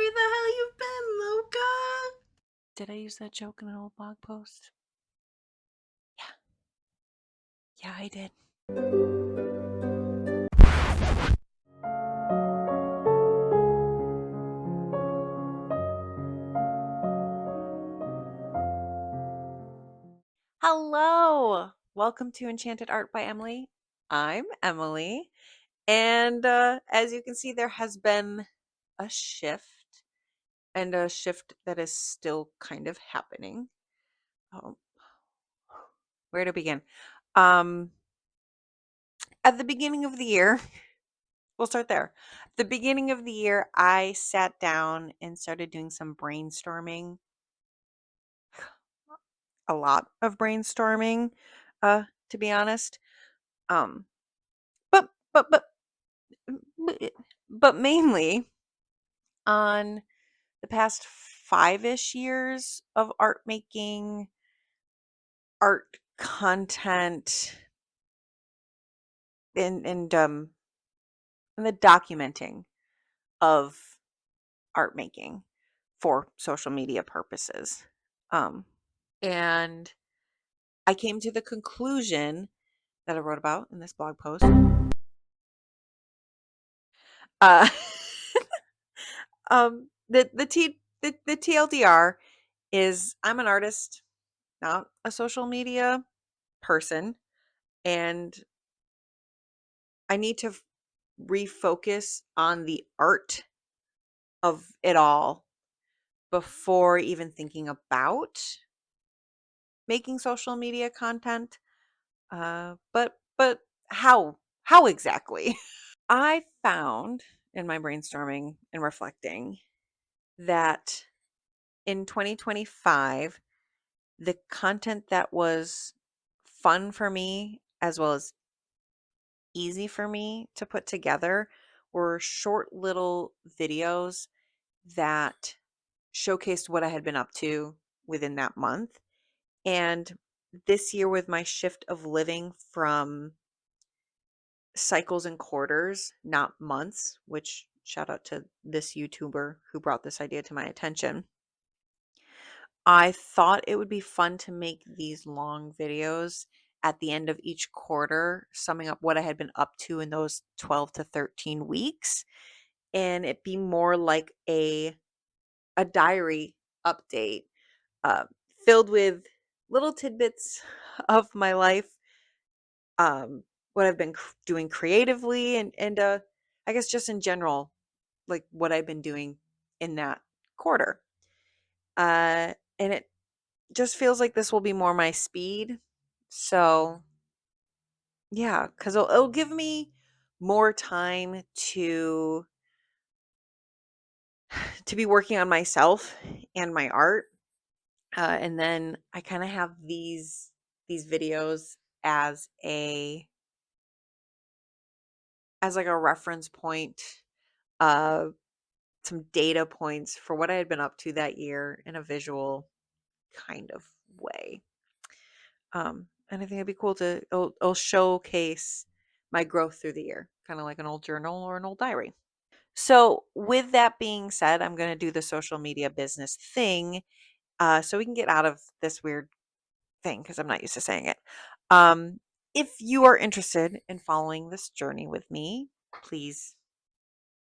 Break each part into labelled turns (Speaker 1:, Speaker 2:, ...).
Speaker 1: Where the hell you been, LOCA?
Speaker 2: Did I use that joke in an old blog post? Yeah. Yeah, I did. Hello. Welcome to Enchanted Art by Emily. I'm Emily. And as you can see, there has been a shift and a shift that is still kind of happening. Oh, where to begin? Um, at the beginning of the year, we'll start there. The beginning of the year, I sat down and started doing some brainstorming, a lot of brainstorming, to be honest. Um, but but but but but mainly on the past 5-ish years of art making, art content, and the documenting of art making for social media purposes. Um, and I came to the conclusion that I wrote about in this blog post. Uh, the TLDR is I'm an artist, not a social media person, and I need to refocus on the art of it all before even thinking about making social media content. But how exactly? I found in my brainstorming and reflecting that in 2025, the content that was fun for me as well as easy for me to put together were short little videos that showcased what I had been up to within that month. And this year, with my shift of living from cycles and quarters, not months, which shout out to this YouTuber who brought this idea to my attention, I thought it would be fun to make these long videos at the end of each quarter, summing up what I had been up to in those 12 to 13 weeks, and it be more like a diary update, uh, filled with little tidbits of my life, what I've been doing creatively, and I guess just in general, like what I've been doing in that quarter. And it just feels like this will be more my speed. So yeah, because it'll give me more time to be working on myself and my art. And then I kind of have these videos as like a reference point, uh, some data points for what I had been up to that year in a visual kind of way. And I think it'd be cool it'll showcase my growth through the year, kind of like an old journal or an old diary. So, with that being said, I'm going to do the social media business thing, so we can get out of this weird thing because I'm not used to saying it. Um, if you are interested in following this journey with me, please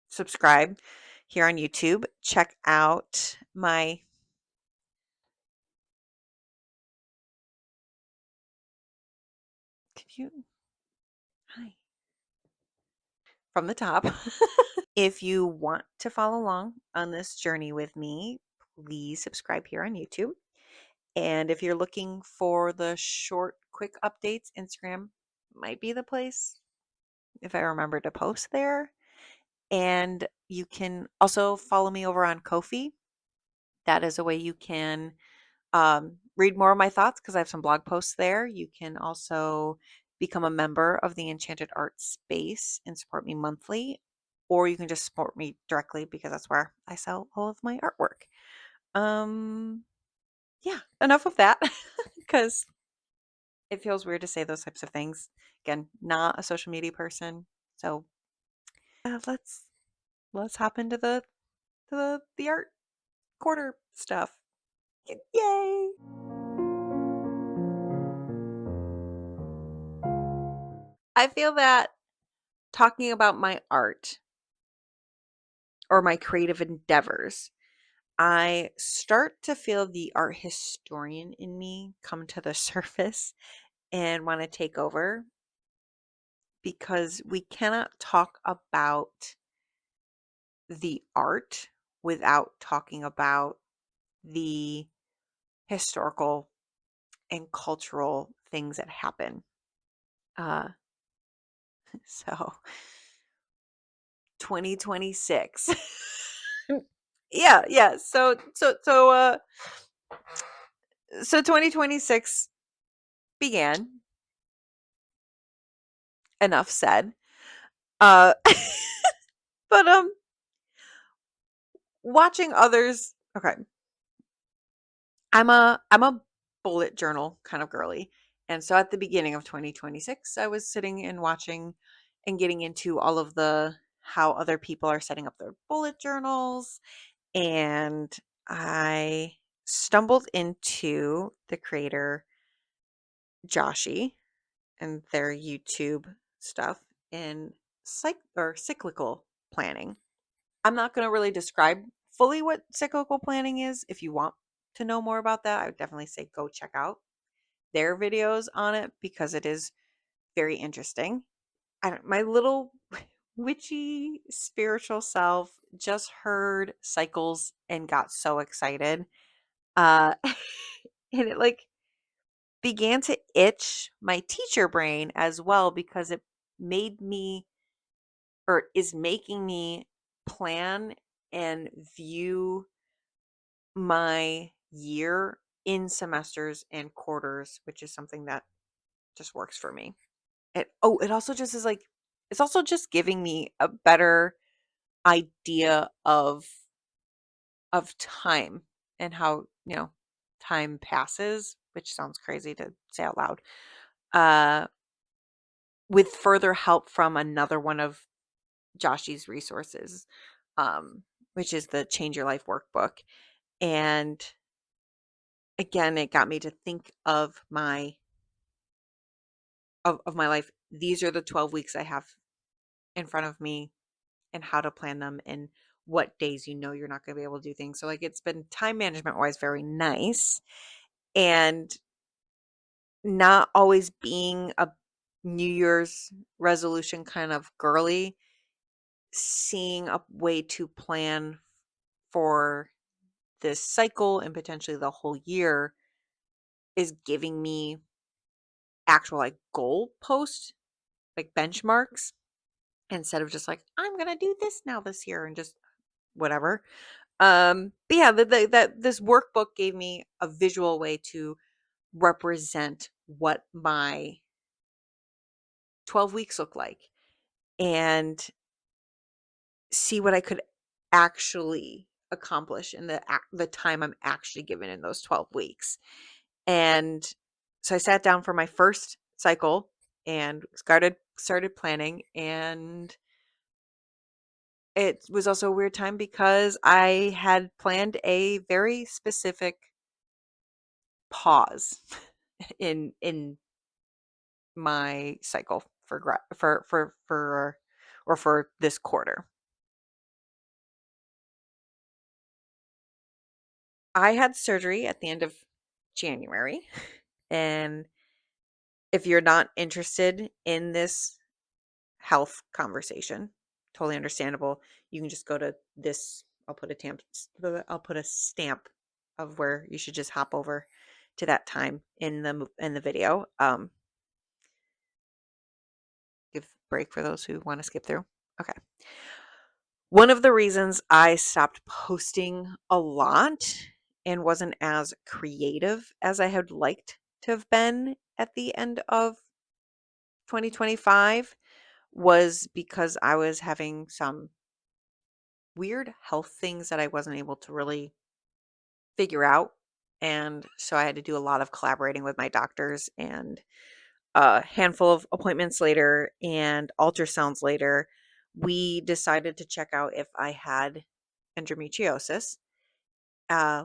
Speaker 2: subscribe here on YouTube. Check out my could you hi from the top. If you want to follow along on this journey with me, please subscribe here on YouTube. And if you're looking for the short, quick updates, Instagram might be the place if I remember to post there. And you can also follow me over on Ko-fi. That is a way you can read more of my thoughts because I have some blog posts there. You can also become a member of the Enchanted Art Space and support me monthly, or you can just support me directly because that's where I sell all of my artwork. Um, yeah, enough of that because it feels weird to say those types of things. Again, not a social media person, so let's hop into the art quarter stuff. Yay! I feel that talking about my art or my creative endeavors, I start to feel the art historian in me come to the surface and want to take over because we cannot talk about the art without talking about the historical and cultural things that happen. Uh, so 2026. Yeah. So 2026 began. Enough said. Uh, but watching others. Okay, I'm a bullet journal kind of girly, and so at the beginning of 2026, I was sitting and watching and getting into all of the how other people are setting up their bullet journals, and I stumbled into the creator Joshi and their YouTube stuff in cyclical planning. I'm not going to really describe fully what cyclical planning is. If you want to know more about that, I would definitely say go check out their videos on it because it is very interesting. My little witchy spiritual self just heard cycles and got so excited. And it like began to itch my teacher brain as well because it made me or is making me plan and view my year in semesters and quarters, which is something that just works for me. It also just is like it's also just giving me a better idea of time and how, time passes, which sounds crazy to say out loud. Uh with further help from another one of Joshi's resources, um, which is the Change Your Life workbook. And again, it got me to think of my life. These are the 12 weeks I have in front of me and how to plan them and what days you're not going to be able to do things. So like it's been time management wise very nice and not always being a New Year's resolution kind of girly, seeing a way to plan for this cycle and potentially the whole year is giving me actual like goal post like benchmarks instead of just like I'm gonna do this now this year and just whatever. But yeah, that this workbook gave me a visual way to represent what my 12 weeks look like and see what I could actually accomplish in the time I'm actually given in those 12 weeks. And so I sat down for my first cycle and started planning, and it was also a weird time because I had planned a very specific pause in my cycle for this quarter. I had surgery at the end of January, and if you're not interested in this health conversation, totally understandable. You can just go to this. I'll put a stamp of where you should just hop over to that time in the video. Give break for those who want to skip through. Okay. One of the reasons I stopped posting a lot and wasn't as creative as I had liked to have been at the end of 2025 was because I was having some weird health things that I wasn't able to really figure out. And so I had to do a lot of collaborating with my doctors, and a handful of appointments later and ultrasounds later, we decided to check out if I had endometriosis,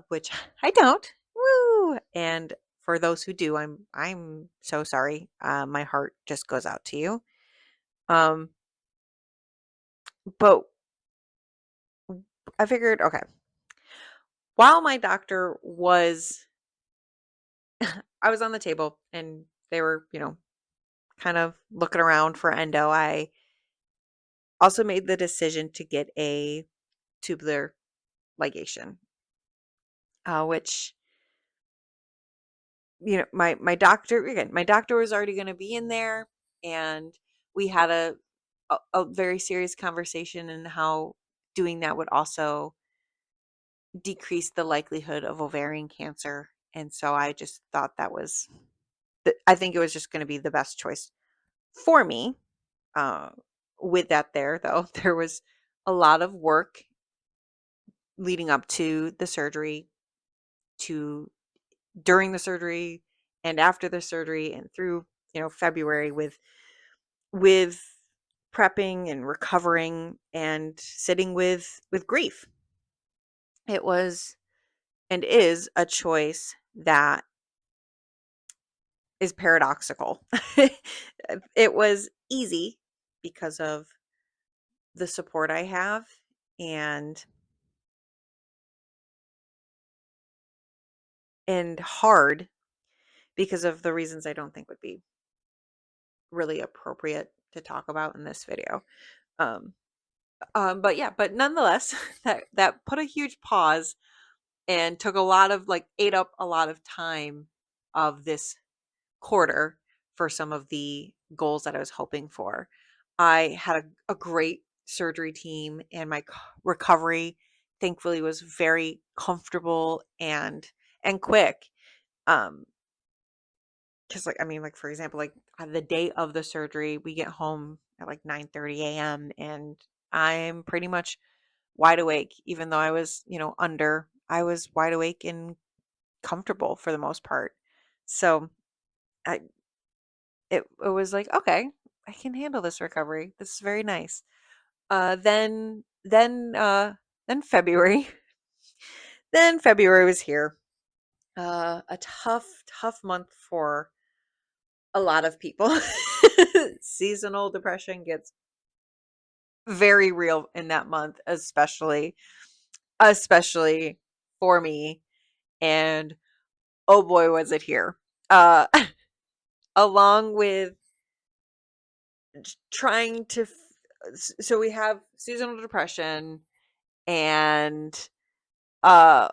Speaker 2: which I don't. Woo! And for those who do, I'm so sorry. My heart just goes out to you. Um, but I figured, okay, while my doctor was, I was on the table and they were, kind of looking around for endo. I also made the decision to get a tubular ligation, which my doctor was already going to be in there, and we had a very serious conversation and how doing that would also decrease the likelihood of ovarian cancer. And so I just thought I think it was just going to be the best choice for me. uh, with that, there though, there was a lot of work leading up to the surgery, to during the surgery, and after the surgery, and through February, with prepping and recovering and sitting with grief. It was and is a choice that is paradoxical. It was easy because of the support I have, and hard because of the reasons I don't think would be really appropriate to talk about in this video. Um, but yeah, but nonetheless, that put a huge pause and took a lot of, like, ate up a lot of time of this quarter for some of the goals that I was hoping for. I had a great surgery team, and my recovery thankfully was very comfortable and quick. Um, because, like, I mean, like, for example, like, the day of the surgery, we get home at like 9:30 a.m. and I'm pretty much wide awake, even though I was wide awake and comfortable for the most part. So I it was like, okay, I can handle this recovery. This is very nice. Then February, then February was here. A tough month for a lot of people. Seasonal depression gets very real in that month, especially for me. And oh boy, was it here. Uh, along with trying to, so we have seasonal depression, and uh,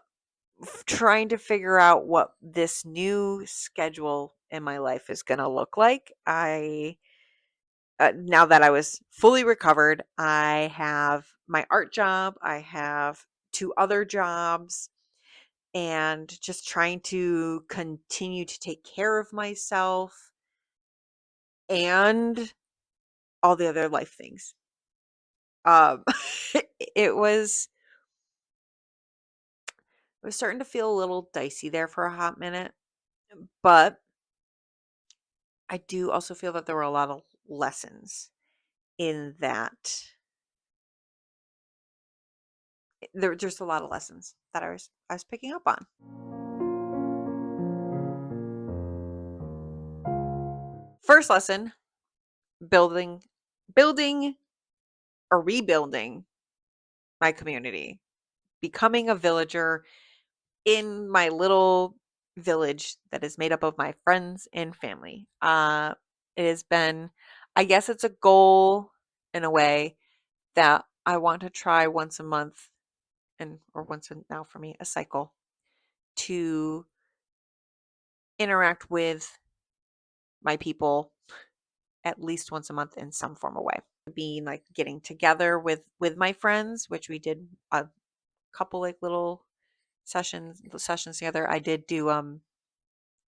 Speaker 2: trying to figure out what this new schedule in my life is going to look like. Now that I was fully recovered, I have my art job, I have two other jobs, and just trying to continue to take care of myself and all the other life things. Um, it was it was starting to feel a little dicey there for a hot minute, but I do also feel that there were a lot of lessons in that. There were just a lot of lessons that I was picking up on. First lesson, building building or rebuilding my community, becoming a villager in my little village that is made up of my friends and family. It has been, I guess it's a goal in a way that I want to try once a month, or once now for me, a cycle, to interact with my people at least once a month in some form of way. Being like getting together with my friends, which we did a couple like little sessions together. I did do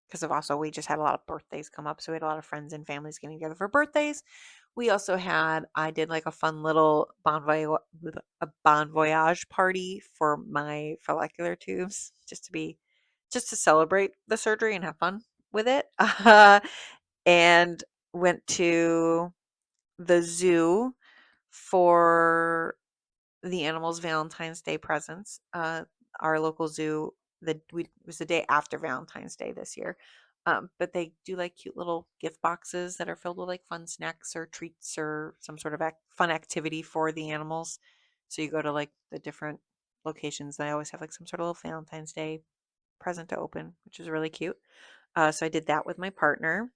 Speaker 2: because of also we just had a lot of birthdays come up, so we had a lot of friends and families getting together for birthdays. We also I did like a fun little bon voyage party for my follicular tubes, just to celebrate the surgery and have fun with it. And went to the zoo for the animals Valentine's Day presents. Our local zoo, it was the day after Valentine's Day this year. But they do like cute little gift boxes that are filled with like fun snacks or treats or some sort of fun activity for the animals. So you go to like the different locations. They always have like some sort of little Valentine's Day present to open, which is really cute. So I did that with my partner.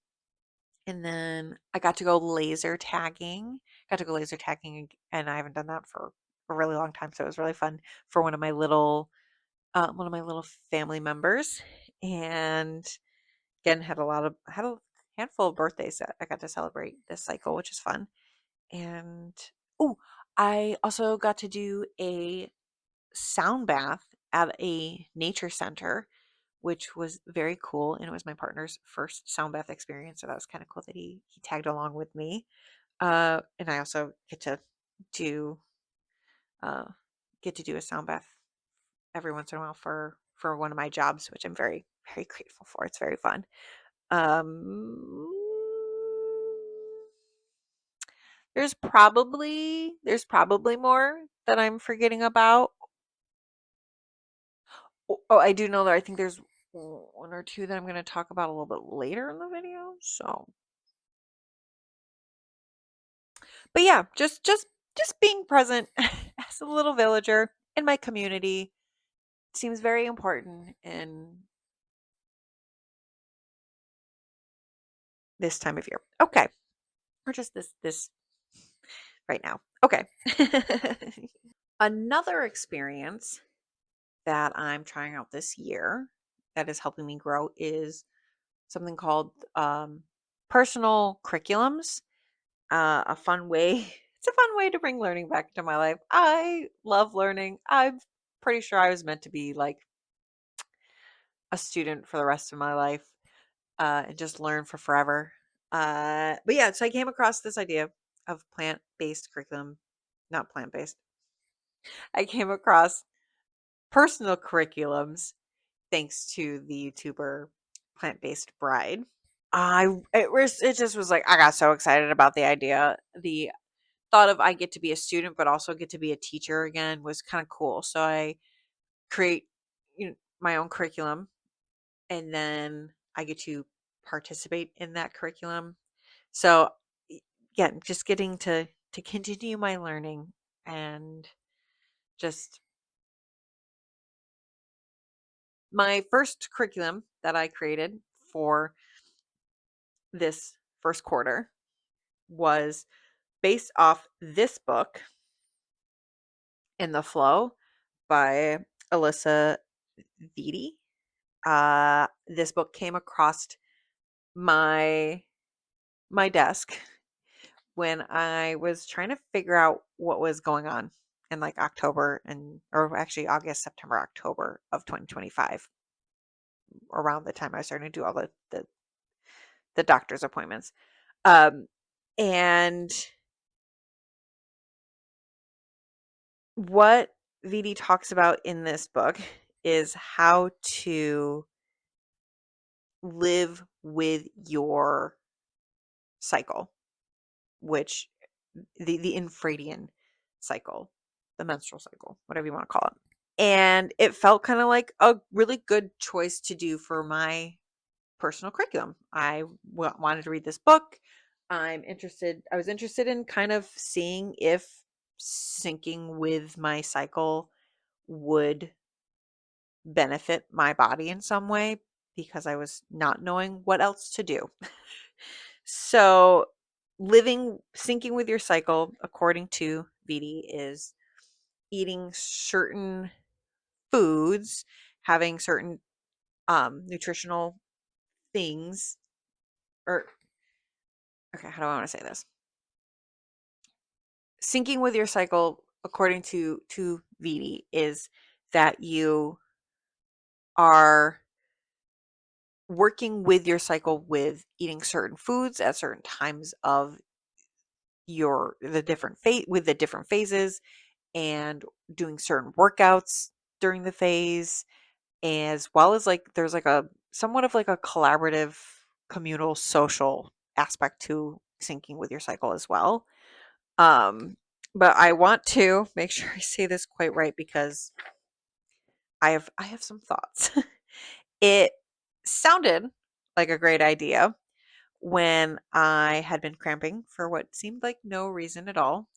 Speaker 2: And then I got to go laser tagging. Got to go laser tagging, and I haven't done that for a really long time. So it was really fun for one of my little family members. And again, had a handful of birthdays that I got to celebrate this cycle, which is fun. And oh, I also got to do a sound bath at a nature center, which was very cool. And it was my partner's first sound bath experience. So that was kind of cool that he tagged along with me. And I also do uh, get to do a sound bath every once in a while for one of my jobs, which I'm very, very grateful for. It's very fun. Um, there's probably more that I'm forgetting about. Oh, I do know that I think there's one or two that I'm going to talk about a little bit later in the video. So, but yeah, just being present as a little villager in my community seems very important in this time of year. Okay, or just this right now. Okay. Another experience that I'm trying out this year that is helping me grow is something called personal curriculums. A fun way. It's a fun way to bring learning back into my life. I love learning. I'm pretty sure I was meant to be like a student for the rest of my life and just learn for forever. But yeah, so I came across this idea of plant-based curriculum, not plant-based. I came across personal curriculums thanks to the YouTuber Plant-Based Bride. It just was like I got so excited about the idea. The thought of I get to be a student but also get to be a teacher again was kind of cool. So I create my own curriculum, and then I get to participate in that curriculum. So yeah, just getting to continue my learning and just my first curriculum that I created for this first quarter was based off this book, In the Flow by Alyssa Vitti. This book came across my my desk when I was trying to figure out what was going on in like October or actually August, September, October of 2025, around the time I was starting to do all the doctor's appointments. Um, and what VD talks about in this book is how to live with your cycle, which the infradian cycle, the menstrual cycle, whatever you want to call it. And it felt kind of like a really good choice to do for my personal curriculum. I wanted to read this book. I was interested in kind of seeing if syncing with my cycle would benefit my body in some way because I was not knowing what else to do. So, syncing with your cycle, according to VD, is eating certain foods, having certain nutritional things, or okay, how do I want to say this? Syncing with your cycle, according to VD, is that you are working with your cycle with eating certain foods at certain times of the different phases, and doing certain workouts during the phase, as well as like there's like a somewhat of like a collaborative communal social aspect to syncing with your cycle as well. um but I want to make sure I say this quite right because I have some thoughts. It sounded like a great idea when I had been cramping for what seemed like no reason at all,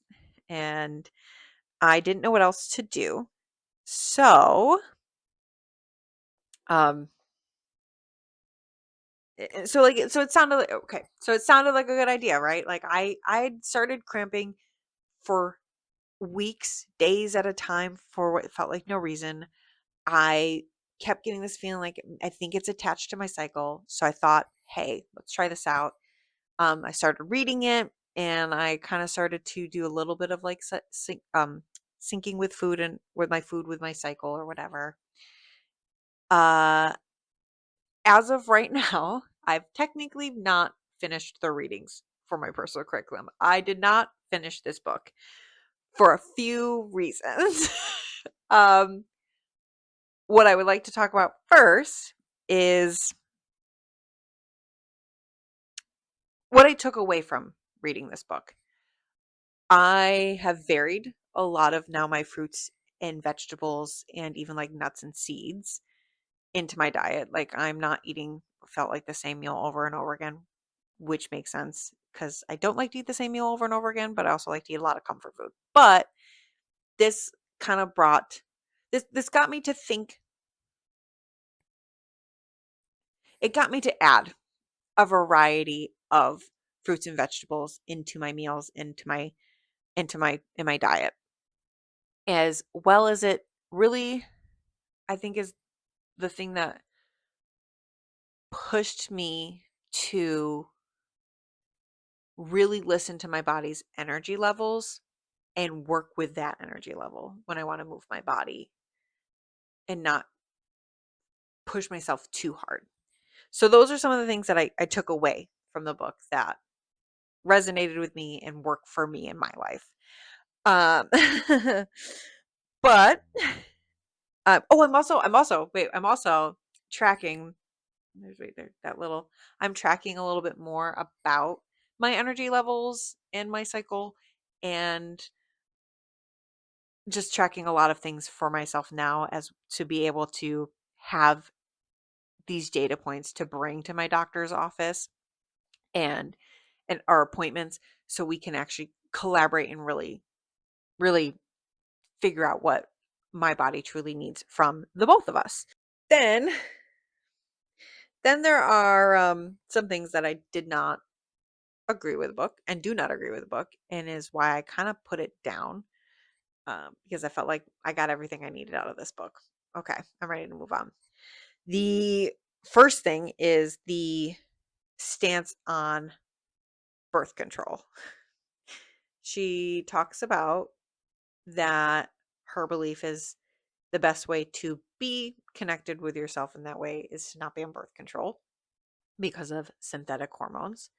Speaker 2: and I didn't know what else to do. So, um, so it sounded like okay. So it sounded like a good idea, right? Like I started cramping for weeks, days at a time for what felt like no reason. I kept getting this feeling like I think it's attached to my cycle. So I thought, hey, let's try this out. I started reading it and I kind of started to do a little bit of like syncing with food and with my cycle or whatever. Uh, as of right now, I've technically not finished the readings for my personal curriculum. I did not finish this book for a few reasons. um, what I would like to talk about first is what I took away from reading this book. I have varied a lot of now my fruits and vegetables and even like nuts and seeds into my diet. Like I'm not eating felt like the same meal over and over again, which makes sense because I don't like to eat the same meal over and over again, but I also like to eat a lot of comfort food. But this kind of brought this got me to think. It got me to add a variety of fruits and vegetables into my meals, in my diet, as well as it really, I think, is the thing that pushed me to really listen to my body's energy levels and work with that energy level when I want to move my body and not push myself too hard. So those are some of the things that I took away from the book that resonated with me and worked for me in my life. Um, but oh, I'm also tracking. There's right there that little. I'm tracking a little bit more about my energy levels and my cycle, and just tracking a lot of things for myself now as to be able to have these data points to bring to my doctor's office and our appointments so we can actually collaborate and really figure out what my body truly needs from the both of us. Then there are some things that I did not agree with the book and do not agree with the book, and is why I kind of put it down, because I felt like I got everything I needed out of this book. Okay, I'm ready to move on. The first thing is the stance on birth control. She talks about that her belief is the best way to be connected with yourself in that way is to not be on birth control because of synthetic hormones.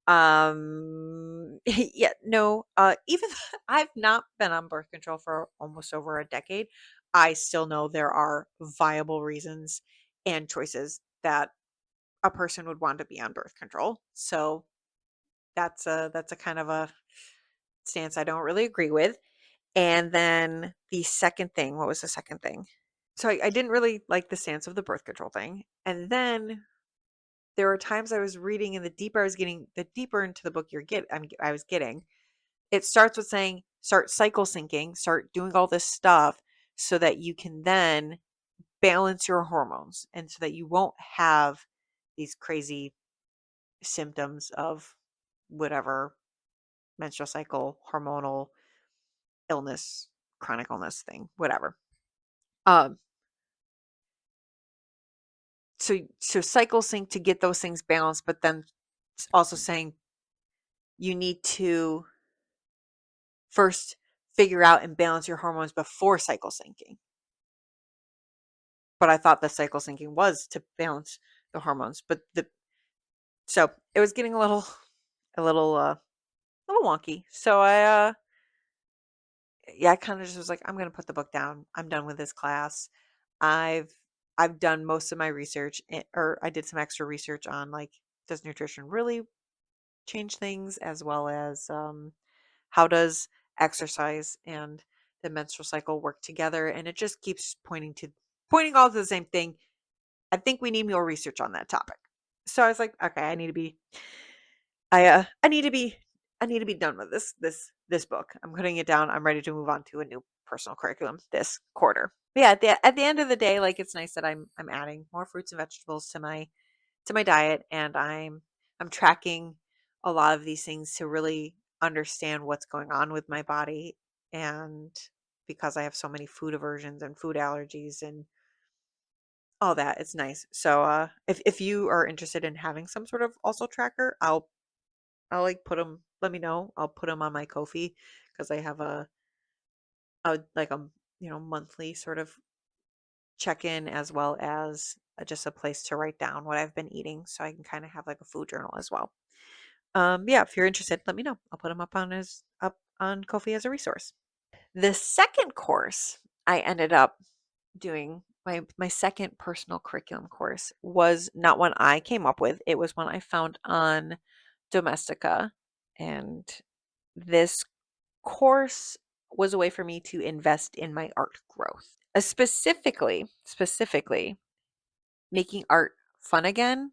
Speaker 2: Yeah, no, even I've not been on birth control for almost over a decade, I still know there are viable reasons and choices that a person would want to be on birth control. So that's a kind of a stance I don't really agree with. And then the second thing, what was the second thing? So I didn't really like the stance of the birth control thing. And then there were times I was reading, and the deeper into the book I was getting, it starts with saying, start cycle syncing, start doing all this stuff so that you can then balance your hormones and so that you won't have these crazy symptoms of whatever menstrual cycle, hormonal illness, chronic illness thing, whatever. Um, so cycle sync to get those things balanced, but then also saying you need to first figure out and balance your hormones before cycle syncing. But I thought the cycle syncing was to balance the hormones, but so it was getting a little wonky. So I kind of just was like, I'm gonna put the book down. I'm done with this class. I've I've done most of my research, or I did some extra research on like, does nutrition really change things, as well as how does exercise and the menstrual cycle work together, and it just keeps pointing all to the same thing. I think we need more research on that topic. So I was like, okay, I need to be I need to be done with this book. I'm putting it down. I'm ready to move on to a new personal curriculum this quarter. But yeah, at the end of the day, like it's nice that I'm adding more fruits and vegetables to my diet, and I'm tracking a lot of these things to really understand what's going on with my body, and because I have so many food aversions and food allergies and all that, it's nice. So if you are interested in having some sort of also tracker, I'll like put them. Let me know. I'll put them on my Ko-fi because I have a like a monthly sort of check in, as well as just a place to write down what I've been eating, so I can kind of have like a food journal as well. Yeah, if you're interested, let me know. I'll put them up on Ko-fi as a resource. The second course I ended up doing, my second personal curriculum course, was not one I came up with. It was one I found on Domestika, and this course was a way for me to invest in my art growth. Specifically making art fun again.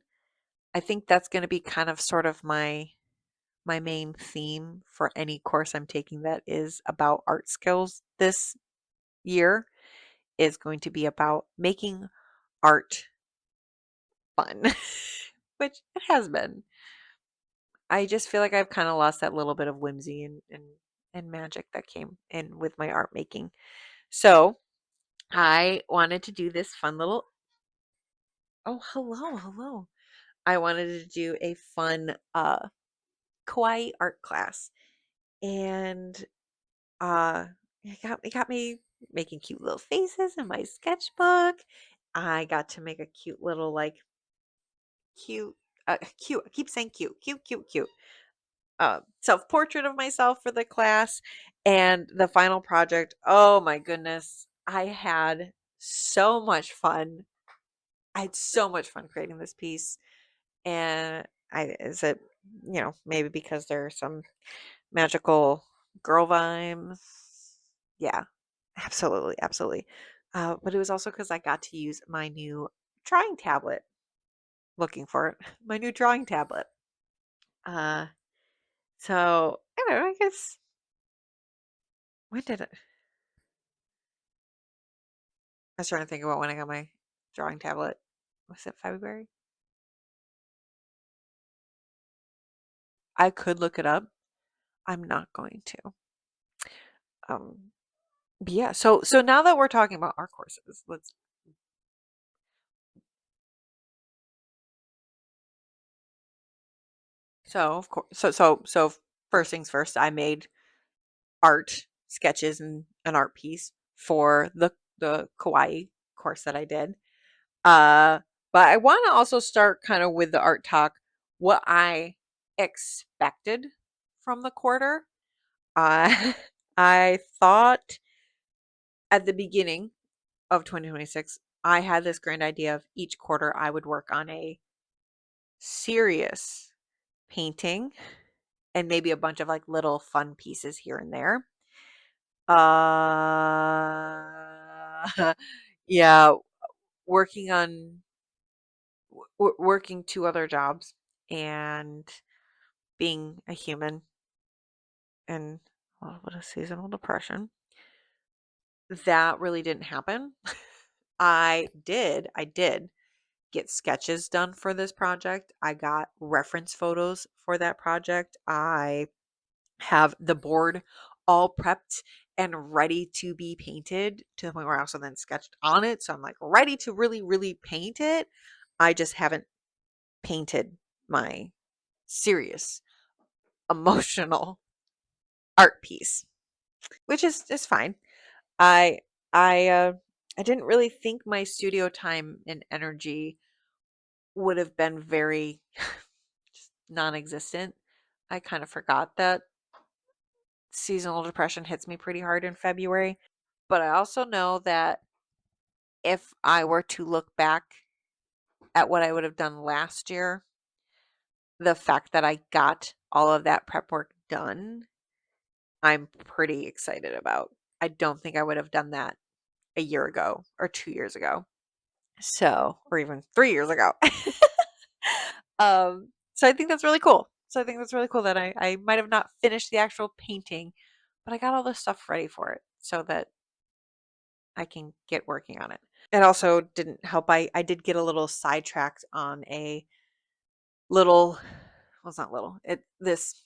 Speaker 2: I think that's going to be kind of sort of my main theme for any course I'm taking that is about art skills this year, is going to be about making art fun, which it has been. I just feel like I've kind of lost that little bit of whimsy and magic that came in with my art making. So I wanted to do this fun little, oh, hello, hello. I wanted to do a fun kawaii art class. And it got me making cute little faces in my sketchbook. I got to make a cute little like cute cute, I keep saying cute self-portrait of myself for the class. And the final project, oh my goodness, I had so much fun. I had so much fun creating this piece. And I is it, maybe because there are some magical girl vibes. Yeah, absolutely, absolutely. But it was also because I got to use my new drawing tablet. Looking for it, my new drawing tablet. Uh, so I don't know. I guess when did it? I was trying to think about when I got my drawing tablet. Was it February? I could look it up. I'm not going to. Um, but yeah. So now that we're talking about our courses, let's. So of course, so first things first, I made art sketches and an art piece for the kawaii course that I did. Uh, but I want to also start kind of with the art talk, what I expected from the quarter. Uh, I thought at the beginning of 2026, I had this grand idea of each quarter I would work on a serious painting and maybe a bunch of like little fun pieces here and there. Yeah, working on working two other jobs and being a human and what a seasonal depression. That really didn't happen. I did get sketches done for this project. I got reference photos for that project. I have the board all prepped and ready to be painted, to the point where I also then sketched on it. So I'm like ready to really, really paint it. I just haven't painted my serious emotional art piece, which is fine. I I didn't really think my studio time and energy would have been very just non-existent. I kind of forgot that seasonal depression hits me pretty hard in February. But I also know that if I were to look back at what I would have done last year, the fact that I got all of that prep work done I'm pretty excited about. I don't think I would have done that a year ago or 2 years ago. So, or even 3 years ago. So I think that's really cool. So I think that's really cool that I might have not finished the actual painting, but I got all the stuff ready for it so that I can get working on it. It also didn't help. I did get a little sidetracked on a little, well, it's not little, this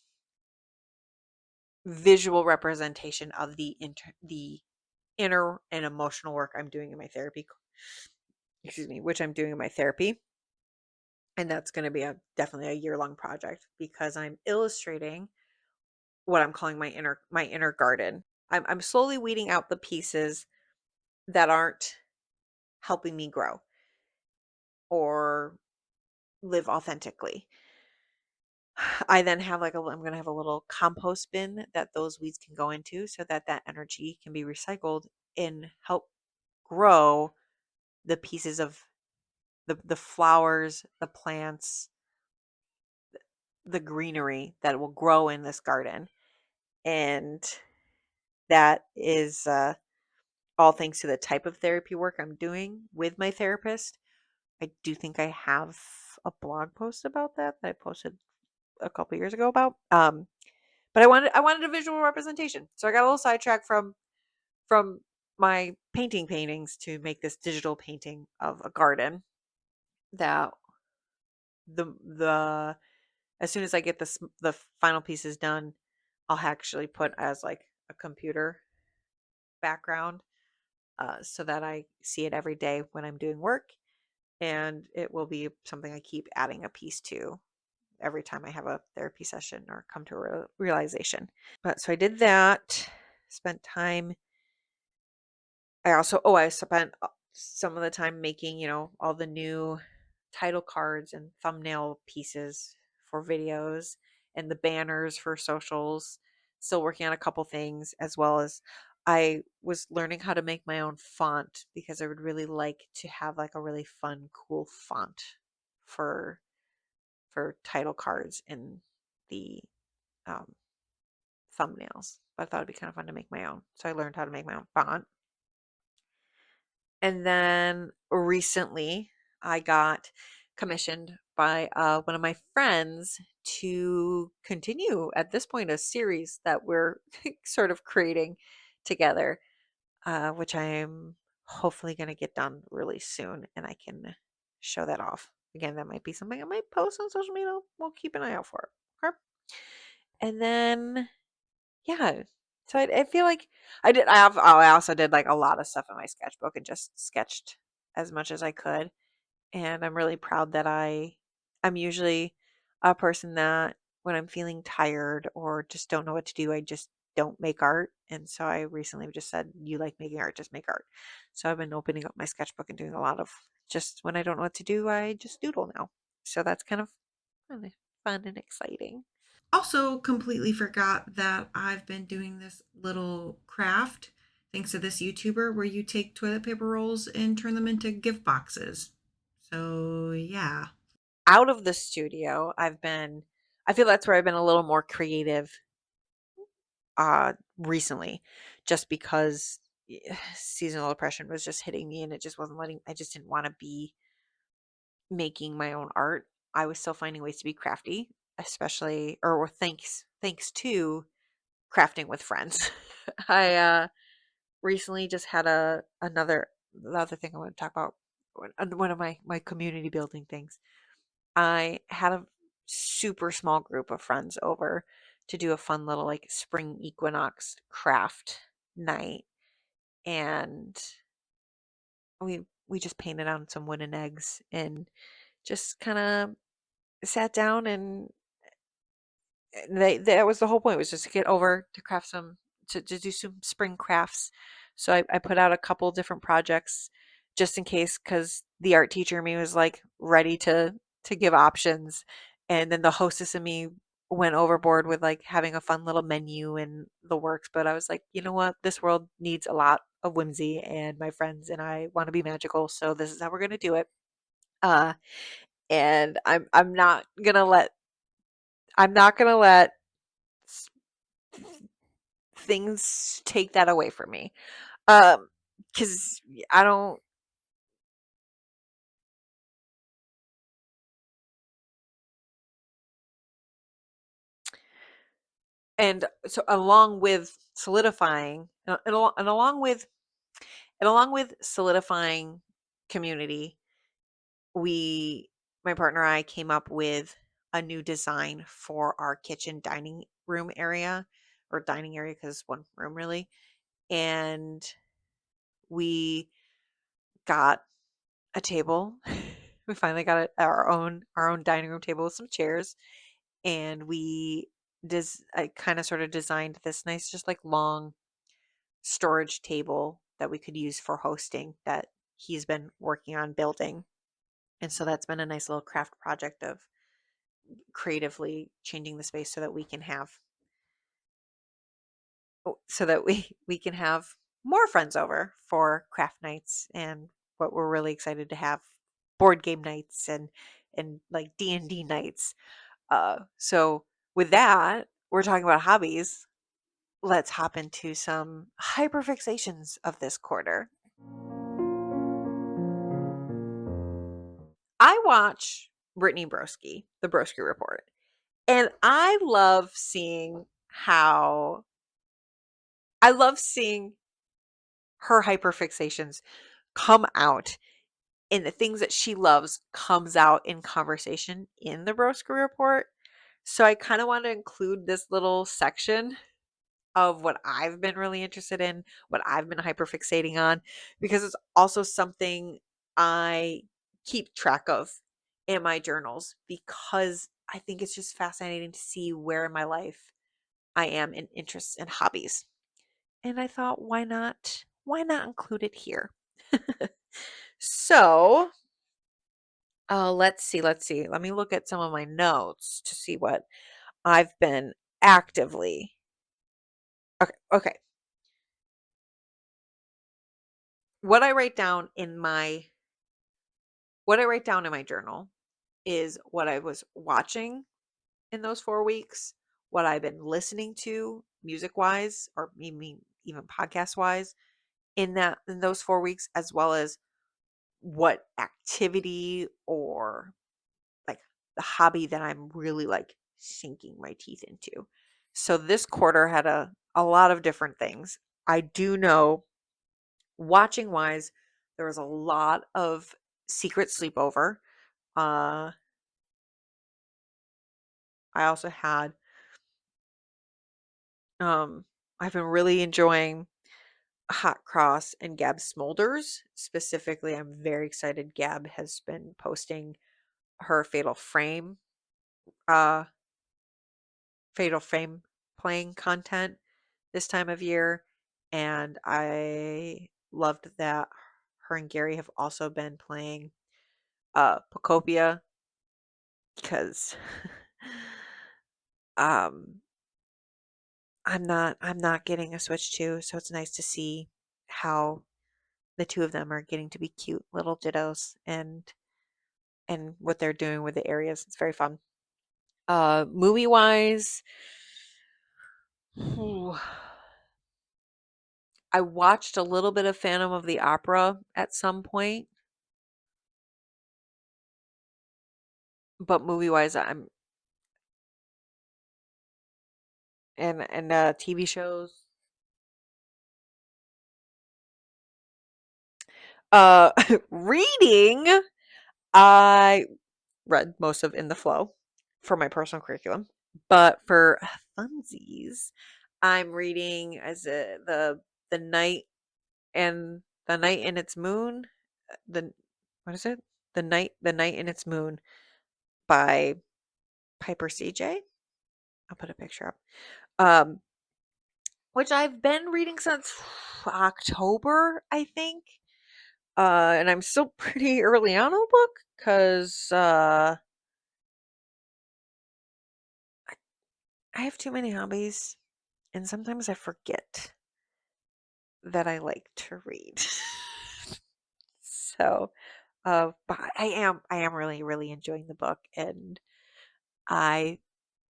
Speaker 2: visual representation of the inner and emotional work I'm doing in my therapy, excuse me, which I'm doing in my therapy. And that's going to be definitely a year-long project because I'm illustrating what I'm calling my inner garden. I'm slowly weeding out the pieces that aren't helping me grow or live authentically. I then have I'm going to have a little compost bin that those weeds can go into so that that energy can be recycled and help grow the pieces of the flowers, the plants, the greenery that will grow in this garden. And that is all thanks to the type of therapy work I'm doing with my therapist. I do think I have a blog post about that I posted a couple years ago about. But I wanted a visual representation, so I got a little sidetracked from my paintings to make this digital painting of a garden that the as soon as I get the final pieces done, I'll actually put as like a computer background, so that I see it every day when I'm doing work, and it will be something I keep adding a piece to every time I have a therapy session or come to a realization. But so I did that, spent time. I spent some of the time making, all the new title cards and thumbnail pieces for videos and the banners for socials. Still working on a couple things, as well as I was learning how to make my own font because I would really like to have like a really fun, cool font for title cards and the um, thumbnails. I thought it'd be kind of fun to make my own. So I learned how to make my own font. And then recently, I got commissioned by one of my friends to continue at this point a series that we're sort of creating together, which I'm hopefully going to get done really soon and I can show that off. Again, that might be something I might post on social media. We'll keep an eye out for it. Okay. And then yeah. So I feel like I also did like a lot of stuff in my sketchbook and just sketched as much as I could. And I'm really proud that I'm usually a person that when I'm feeling tired or just don't know what to do, I just don't make art. And so I recently just said, you like making art, just make art. So I've been opening up my sketchbook and doing a lot of just when I don't know what to do, I just doodle now. So that's kind of fun and exciting.
Speaker 1: Also, completely forgot that I've been doing this little craft thanks to this YouTuber where you take toilet paper rolls and turn them into gift boxes. So, yeah.
Speaker 2: Out of the studio, I feel that's where I've been a little more creative recently, just because seasonal depression was just hitting me and it just wasn't letting I just didn't want to be making my own art. I was still finding ways to be crafty, especially or thanks to crafting with friends. I recently just had the other thing I want to talk about, one of my community building things. I had a super small group of friends over to do a fun little like spring equinox craft night, and we just painted on some wooden eggs and just kind of sat down and that was the whole point, was just to get over to craft to do some spring crafts. So I put out a couple different projects just in case, because the art teacher in me was like ready to give options, and then the hostess in me went overboard with like having a fun little menu and the works. But I was like, you know what, this world needs a lot of whimsy, and my friends and I want to be magical, so this is how we're gonna do it. uh and I'm not gonna let things take that away from me. Because I don't. And so along with solidifying, and along with solidifying community, we, my partner and I, came up with a new design for our kitchen dining room area, or dining area because it's one room really. And we got a table. We finally got our own dining room table with some chairs, and I kind of sort of designed this nice, just like long storage table that we could use for hosting that he's been working on building. And so that's been a nice little craft project of creatively changing the space so that we can have we can have more friends over for craft nights, and what we're really excited to have, board game nights and like D&D nights. So with that, we're talking about hobbies. Let's hop into some hyperfixations of this quarter. I watch Brittany Broski, the Broski Report, and how I love seeing her hyperfixations come out, and the things that she loves comes out in conversation in the Broski Report. So I kind of want to include this little section of what I've been really interested in, what I've been hyperfixating on, because it's also something I keep track of in my journals, because I think it's just fascinating to see where in my life I am in interests and hobbies. And I thought, why not? Why not include it here? So, let's see. Let's see. Let me look at some of my notes to see what I've been actively. Okay. Okay. What I write down in my what I write down in my journal is what I was watching in those 4 weeks, what I've been listening to music wise, or even podcast wise, in those 4 weeks, as well as what activity or like the hobby that I'm really like sinking my teeth into. So this quarter had a lot of different things. I do know, watching wise, there was a lot of Secret Sleepover. Uh I also had I've been really enjoying Hot Cross and Gab Smolders. Specifically, I'm very excited. Gab has been posting her uh Fatal Frame playing content this time of year, and I loved that her and Gary have also been playing Pocopia, because um I'm not getting a Switch 2, so it's nice to see how the two of them are getting to be cute little dittos, and what they're doing with the areas. It's very fun. Movie wise, I watched a little bit of Phantom of the Opera at some point, but movie wise, I'm and TV shows. Uh, reading, I read most of In the Flow for my personal curriculum, but for funsies, I'm reading as the night and the night in its moon. The What is it? The night in its moon by Piper CJ. I'll put a picture up. Um, which I've been reading since October, I think. And I'm still pretty early on in the book, because I have too many hobbies, and sometimes I forget that I like to read. So, but I am really, really enjoying the book, and I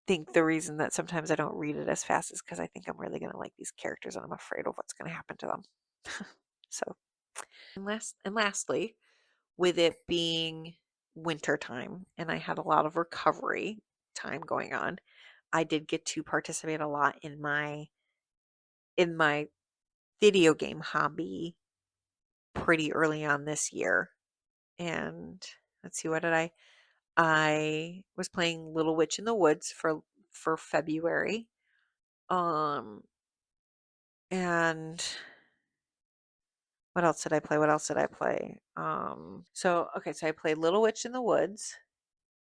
Speaker 2: think the reason that sometimes I don't read it as fast is because I think I'm really going to like these characters and I'm afraid of what's going to happen to them. So, and lastly, with it being winter time and I had a lot of recovery time going on, I did get to participate a lot in my video game hobby pretty early on this year. And let's see, what did I was playing Little Witch in the Woods for February. Um and what else did I play? What else did I play? So okay, so I played Little Witch in the Woods,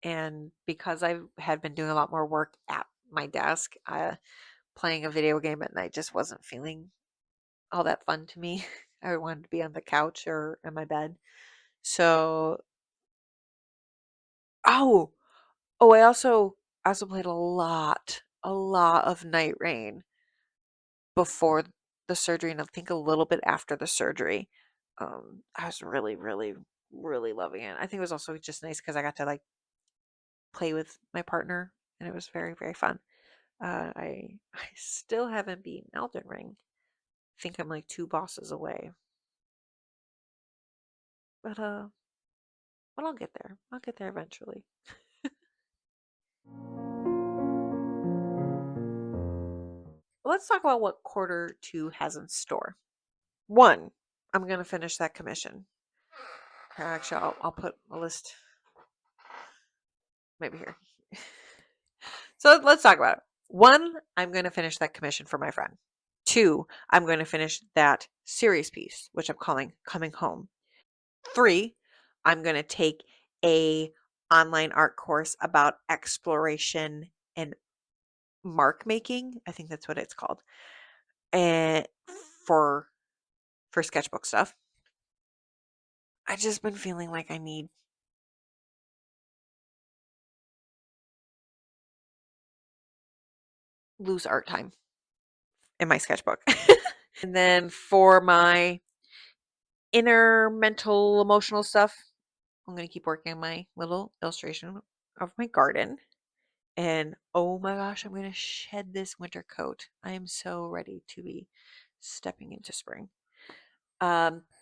Speaker 2: and because I had been doing a lot more work at my desk, playing a video game at night just wasn't feeling all that fun to me. I wanted to be on the couch or in my bed. So, oh, I also played a lot of Night Rain before the surgery, and I think a little bit after the surgery. I was really, really, really loving it. I think it was also just nice because I got to like play with my partner, and it was very, very fun. I still haven't beaten Elden Ring. I think I'm like two bosses away, but I'll get there. I'll get there eventually. Let's talk about what quarter two has in store. One, I'm gonna finish that commission. Actually, I'll put a list maybe here. So let's talk about it. One, I'm going to finish that commission for my friend. Two, I'm going to finish that series piece, which I'm calling Coming Home. Three, I'm going to take a online art course about exploration and mark making. I think that's what it's called. And for sketchbook stuff. I just been feeling like I need loose art time in my sketchbook. And then for my inner mental emotional stuff, I'm going to keep working on my little illustration of my garden. And oh my gosh, I'm going to shed this winter coat. I am so ready to be stepping into spring.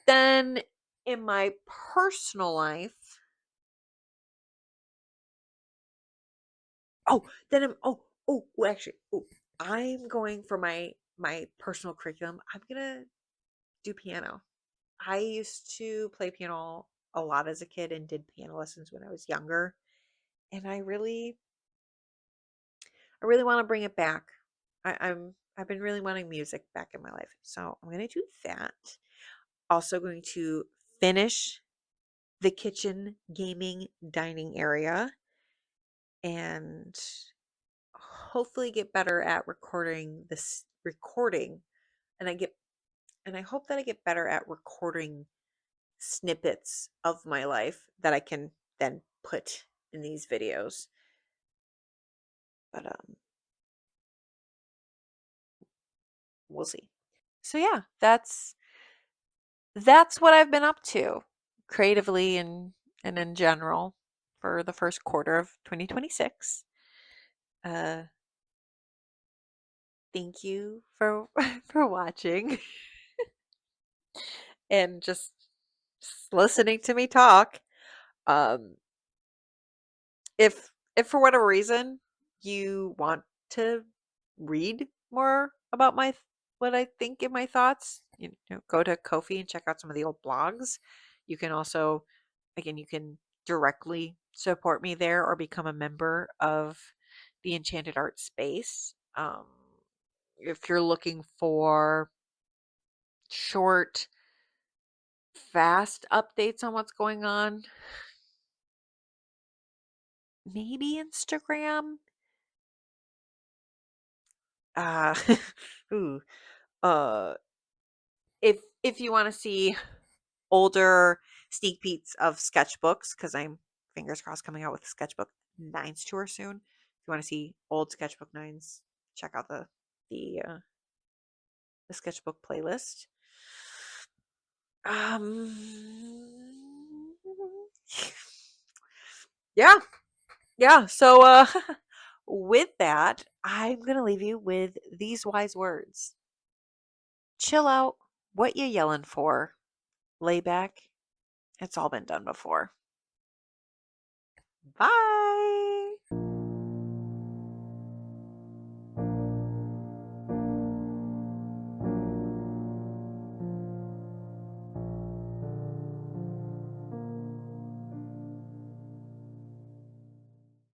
Speaker 2: Then in my personal life, oh, then actually, I'm going for my personal curriculum. I'm gonna do piano. I used to play piano a lot as a kid and did piano lessons when I was younger, and I really want to bring it back. I've been really wanting music back in my life, so I'm gonna do that. Also going to finish the kitchen gaming dining area and hopefully get better at recording, and I hope that I get better at recording snippets of my life that I can then put in these videos. But we'll see. So yeah, that's what I've been up to creatively and in general for the first quarter of 2026. Uh thank you for for watching and just listening to me talk. Um if for whatever reason you want to read more about what I think in my thoughts, go to Kofi and check out some of the old blogs. You can also, again, you can directly support me there or become a member of the Enchanted Art Space. If you're looking for short, fast updates on what's going on, maybe Instagram. Uh, ooh, uh, if you want to see older sneak peeks of sketchbooks, because I'm fingers crossed coming out with sketchbook 9's tour soon. If you want to see old sketchbook 9's, check out the uh, the sketchbook playlist. Um, yeah, yeah. So with that, I'm going to leave you with these wise words. Chill out. What you yelling for? Lay back. It's all been done before. Bye.